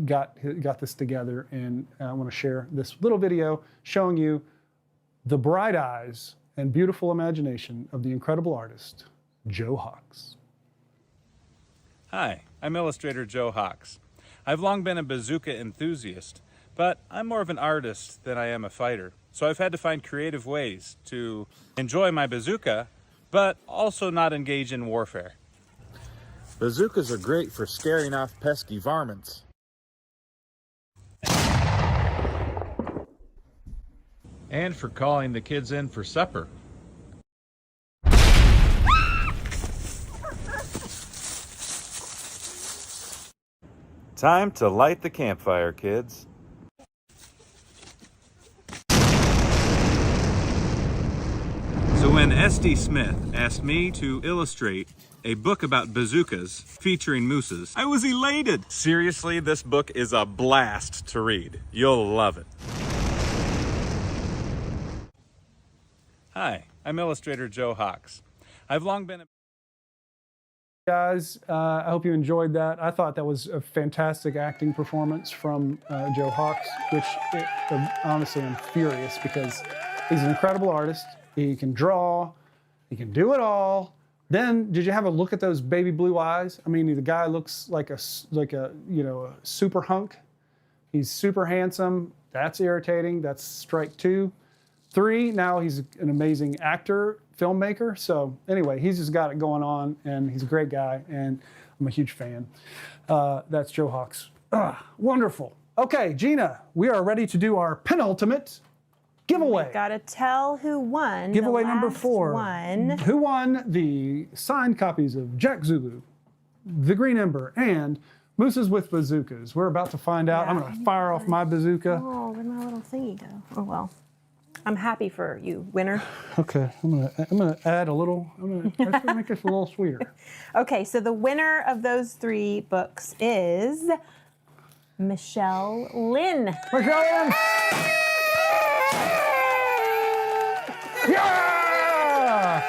got this together, and I want to share this little video showing you the bright eyes and beautiful imagination of the incredible artist, Joe Hawks. Hi, I'm illustrator Joe Hawks. I've long been a bazooka enthusiast, but I'm more of an artist than I am a fighter. So I've had to find creative ways to enjoy my bazooka, but also not engage in warfare. Bazookas are great for scaring off pesky varmints. And for calling the kids in for supper. Time to light the campfire, kids. So when S.D. Smith asked me to illustrate a book about bazookas featuring mooses, I was elated. Seriously, this book is a blast to read. You'll love it. Hi, I'm illustrator Joe Hawks. I've long been a Guys, I hope you enjoyed that. I thought that was a fantastic acting performance from Joe Hawks, which honestly I'm furious because he's an incredible artist. He can draw, he can do it all. Then, did you have a look at those baby blue eyes? I mean, the guy looks like a super hunk. He's super handsome. That's irritating. That's strike 2. 3, now he's an amazing actor, filmmaker. So anyway, he's just got it going on, and he's a great guy, and I'm a huge fan. That's Joe Hawks. Wonderful. Okay, Gina, we are ready to do our penultimate giveaway. Gotta tell who won. Giveaway the number last 4. One. Who won the signed copies of Jack Zulu, The Green Ember, and Mooses with Bazookas? We're about to find out. I'm going to fire off my bazooka. Oh, where'd my little thingy go? Oh well. I'm happy for you, winner. Okay, I'm gonna add a little. I'm gonna make this a little sweeter. Okay, so the winner of those 3 books is Michelle Lynn. Michelle! Yeah!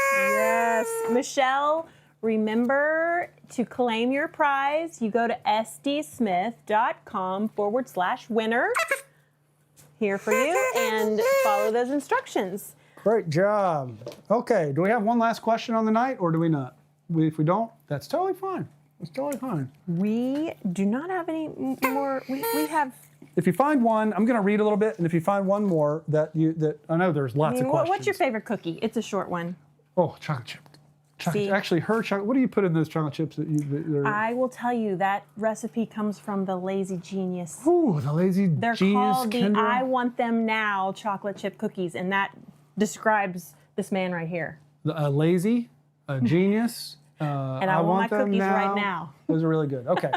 Yes, Michelle. Remember to claim your prize. You go to sdsmith.com/winner. Here for you, and follow those instructions. Great job. Okay, do we have one last question on the night, or do we not? If we don't, that's totally fine. It's totally fine. We do not have any more. We have. If you find one, I'm going to read a little bit, and if you find one more that I know there's lots of questions. What's your favorite cookie? It's a short one. Oh, chocolate chip. Actually, her chocolate. What do you put in those chocolate chips I will tell you that recipe comes from the Lazy Genius. Ooh, the Lazy They're Genius. called the I Want Them Now chocolate chip cookies, and that describes this man right here. Lazy, a genius. And I want my cookies right now. Those are really good. Okay.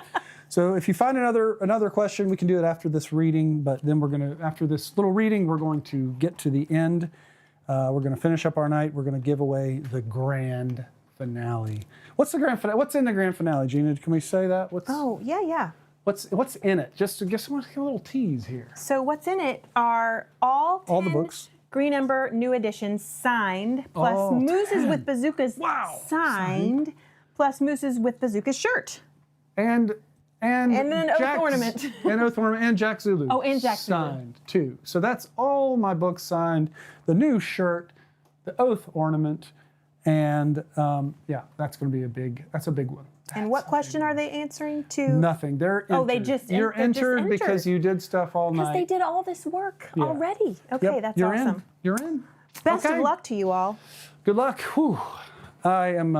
So if you find another question, we can do it after this reading, but then after this little reading, we're going to get to the end. We're going to finish up our night. We're going to give away the grand finale. What's the grand finale? What's in the grand finale, Gina? Can we say that? Oh, yeah. What's in it? Just to give a little tease here. So what's in it are all All the 10 books. Green Ember new editions signed, plus Oh, Mooses 10. with Bazookas Wow. signed, plus Mooses with Bazookas shirt. And then an oath ornament. And oath ornament and Jack Zulu. Oh, and Jack Zulu. signed too. So that's all my books signed. The new shirt, the oath ornament, and yeah, that's going to be a big one. And what question are they answering to? Nothing. They're Oh, they entered. just- You're they're just entered because entered. you did stuff all Because night. they did all this work Yeah. already. Okay, Yep, that's you're awesome. in. You're in. Best Okay. of luck to you all. Good luck. Whew. I am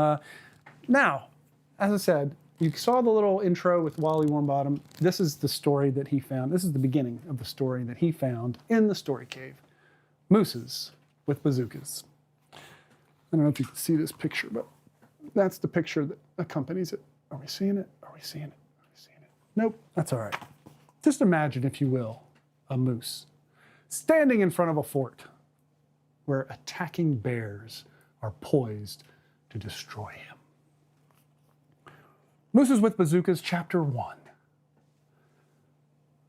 now, as I said, you saw the little intro with Wally Warmbottom. This is the story that he found. This is the beginning of the story that he found in the story cave. Mooses with bazookas. I don't know if you can see this picture, but that's the picture that accompanies it. Are we seeing it? Are we seeing it? Are we seeing it? Nope, that's all right. Just imagine, if you will, a moose standing in front of a fort where attacking bears are poised to destroy him. Mooses with Bazookas, Chapter 1.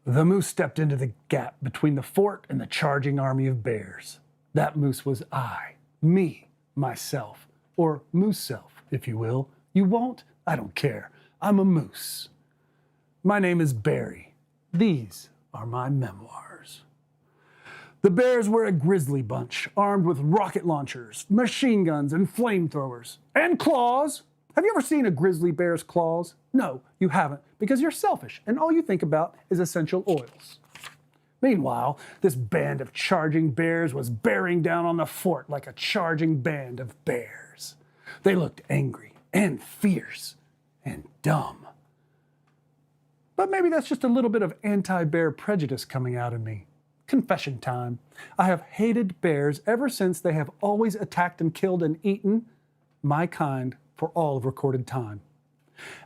The moose stepped into the gap between the fort and the charging army of bears. That moose was I, me, myself, or moose-self, if you will. You won't? I don't care. I'm a moose. My name is Barry. These are my memoirs. The bears were a grizzly bunch, armed with rocket launchers, machine guns, and flamethrowers. And claws. Have you ever seen a grizzly bear's claws? No, you haven't, because you're selfish, and all you think about is essential oils. Meanwhile, this band of charging bears was bearing down on the fort like a charging band of bears. They looked angry and fierce and dumb. But maybe that's just a little bit of anti-bear prejudice coming out in me. Confession time. I have hated bears ever since they have always attacked and killed and eaten my kind for all of recorded time.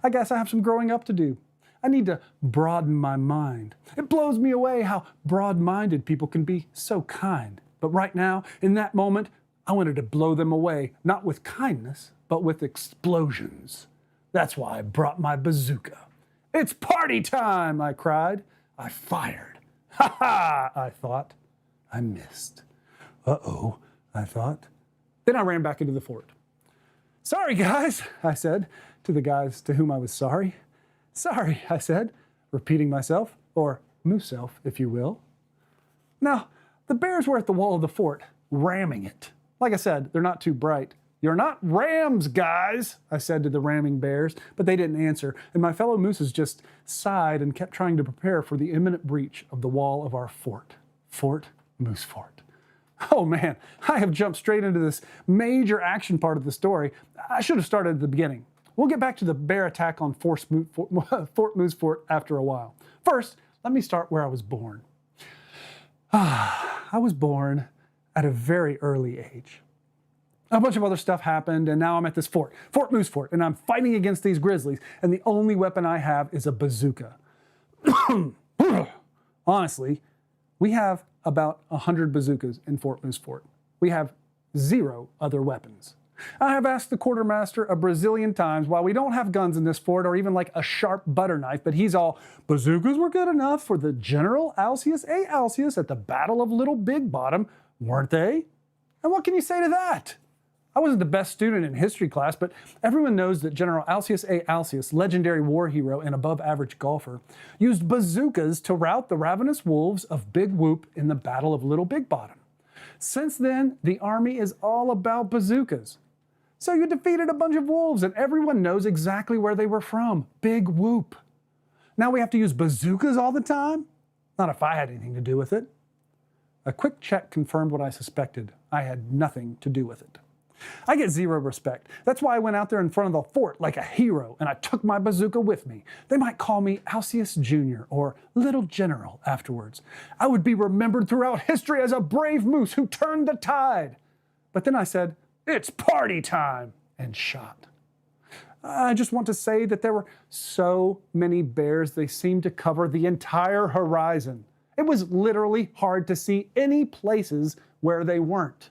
I guess I have some growing up to do. I need to broaden my mind. It blows me away how broad-minded people can be so kind. But right now, in that moment, I wanted to blow them away, not with kindness, but with explosions. That's why I brought my bazooka. It's party time, I cried. I fired. Ha ha, I thought. I missed. Uh-oh, I thought. Then I ran back into the fort. Sorry, guys, I said to the guys to whom I was sorry. Sorry, I said, repeating myself, or moose-self, if you will. Now, the bears were at the wall of the fort, ramming it. Like I said, they're not too bright. You're not rams, guys, I said to the ramming bears, but they didn't answer, and my fellow mooses just sighed and kept trying to prepare for the imminent breach of the wall of our fort. Fort Moose Fort. Oh man, I have jumped straight into this major action part of the story. I should have started at the beginning. We'll get back to the bear attack on Fort Moose Fort after a while. First, let me start where I was born. I was born at a very early age. A bunch of other stuff happened, and now I'm at this fort, Fort Moose Fort, and I'm fighting against these grizzlies, and the only weapon I have is a bazooka. Honestly, we have about 100 bazookas in Fort Moose Fort. We have 0 other weapons. I have asked the quartermaster a Brazilian times why we don't have guns in this fort or even like a sharp butter knife, but he's all, bazookas were good enough for the General Alcius A. Alcius at the Battle of Little Big Bottom, weren't they? And what can you say to that? I wasn't the best student in history class, but everyone knows that General Alcius A. Alcius, legendary war hero and above-average golfer, used bazookas to rout the ravenous wolves of Big Whoop in the Battle of Little Big Bottom. Since then, the army is all about bazookas. So you defeated a bunch of wolves, and everyone knows exactly where they were from, Big Whoop. Now we have to use bazookas all the time? Not if I had anything to do with it. A quick check confirmed what I suspected. I had nothing to do with it. I get 0 respect. That's why I went out there in front of the fort like a hero, and I took my bazooka with me. They might call me Alcius Jr. or Little General afterwards. I would be remembered throughout history as a brave moose who turned the tide. But then I said, it's party time, and shot. I just want to say that there were so many bears they seemed to cover the entire horizon. It was literally hard to see any places where they weren't.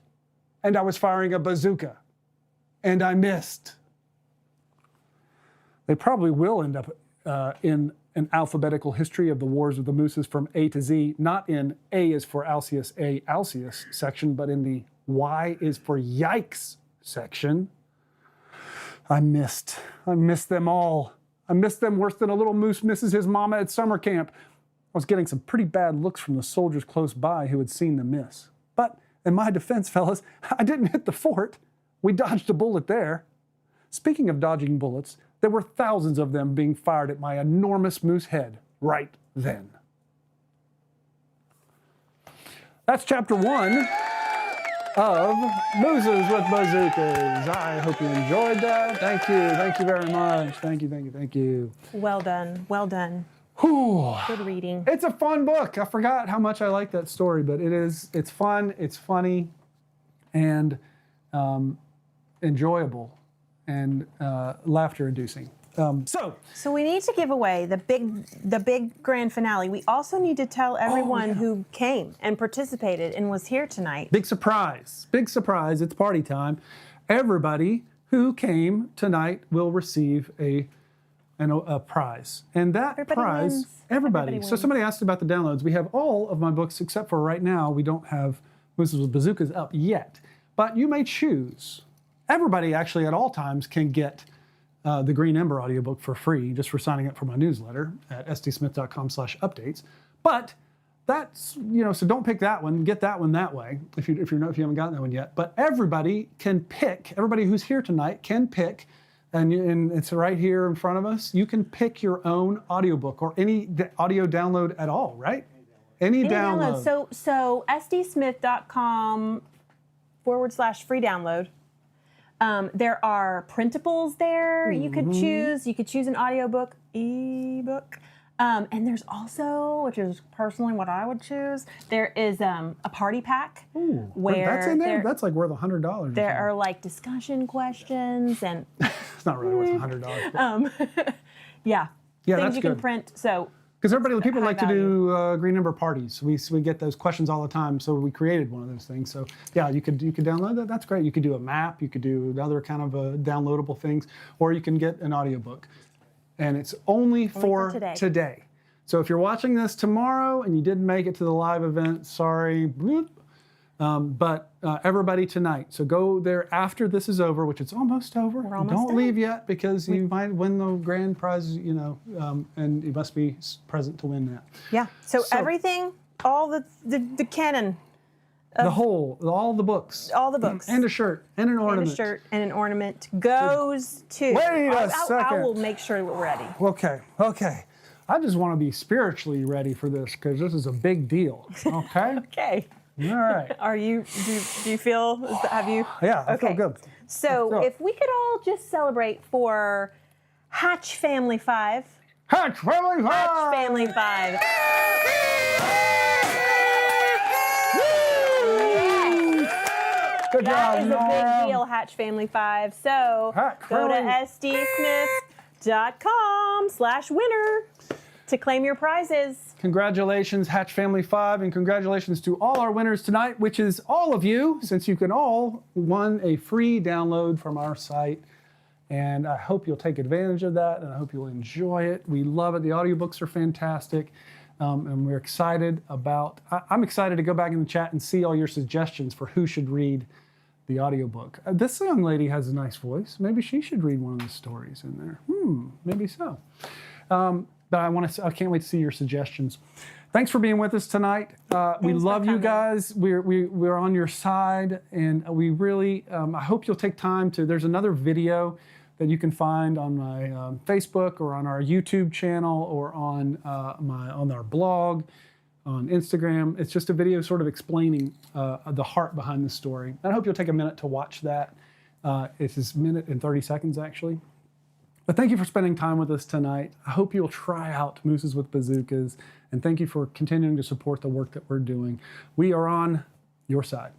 And I was firing a bazooka. And I missed. They probably will end up in an alphabetical history of the Wars of the Mooses from A to Z, not in A is for Alceus, A, Alceus section, but in the Y is for Yikes section. I missed them all. I missed them worse than a little moose misses his mama at summer camp. I was getting some pretty bad looks from the soldiers close by who had seen the miss. But in my defense, fellas, I didn't hit the fort. We dodged a bullet there. Speaking of dodging bullets, there were thousands of them being fired at my enormous moose head right then. That's chapter 1 of Mooses with Bazookas. I hope you enjoyed that. Thank you very much. Thank you. Well done. Whew. Good reading. It's a fun book. I forgot how much I like that story, but it's fun, it's funny, and enjoyable, and laughter-inducing. So we need to give away the big grand finale. We also need to tell everyone who came and participated and was here tonight. Big surprise. It's party time. Everybody who came tonight will receive a prize. And that Everybody prize, wins. everybody. So somebody asked about the downloads. We have all of my books except for right now. We don't have Mooses with Bazookas up yet. But you may choose. Everybody actually at all times can get the Green Ember audiobook for free just for signing up for my newsletter at sdsmith.com/updates. But that's, so don't pick that one. Get that one that way if you haven't gotten that one yet. But everybody can pick. Everybody who's here tonight can pick, and it's right here in front of us. You can pick your own audiobook or any audio download at all, right? Any download. So sdsmith.com/free download. There are printables there you could choose. You could choose an audiobook, ebook. And there's also, which is personally what I would choose, there is a party pack. Ooh, where that's in there? That's like worth $100. There are like discussion questions and it's not really worth $100. yeah, that's things you can good. print. So because people like to value. do Green Ember parties. We get those questions all the time, so we created one of those things. So yeah, you could download that. That's great. You could do a map. You could do other kind of downloadable things, or you can get an audiobook. And it's only for today. So if you're watching this tomorrow and you didn't make it to the live event, sorry. Bloop. But everybody tonight. So go there after this is over, which it's almost over. We're almost Don't done. leave yet because you might win the grand prize, and you must be present to win that. yeah, so everything, all the canon. All the books. All the books. And a shirt and an ornament. And a shirt and an ornament goes to. Wait a I second. will make sure we're ready. Okay. I just want to be spiritually ready for this because this is a big deal. Okay? Okay. All right. Are you? Do you feel? Have you? Yeah, I feel Okay. good. So Let's go. if we could all just celebrate for Hatch Family 5. Hatch Family 5! Hatch Family 5. Good That job, is a Nora. big deal, Hatch Family 5. So Hatch go to Family. sdsmith.com/winner to claim your prizes. Congratulations, Hatch Family 5, and congratulations to all our winners tonight, which is all of you, since you can all won a free download from our site. And I hope you'll take advantage of that, and I hope you'll enjoy it. We love it. The audiobooks are fantastic, and we're excited about... I'm excited to go back in the chat and see all your suggestions for who should read the audiobook. This young lady has a nice voice. Maybe she should read one of the stories in there. Maybe so. But I can't wait to see your suggestions. Thanks for being with us tonight. We love you guys. We're on your side, and we really, I hope you'll take time to, there's another video that you can find on my Facebook or on our YouTube channel or on our blog, on Instagram. It's just a video sort of explaining the heart behind the story. And I hope you'll take a minute to watch that. It's a minute and 30 seconds, actually. But thank you for spending time with us tonight. I hope you'll try out Mooses with Bazookas, and thank you for continuing to support the work that we're doing. We are on your side.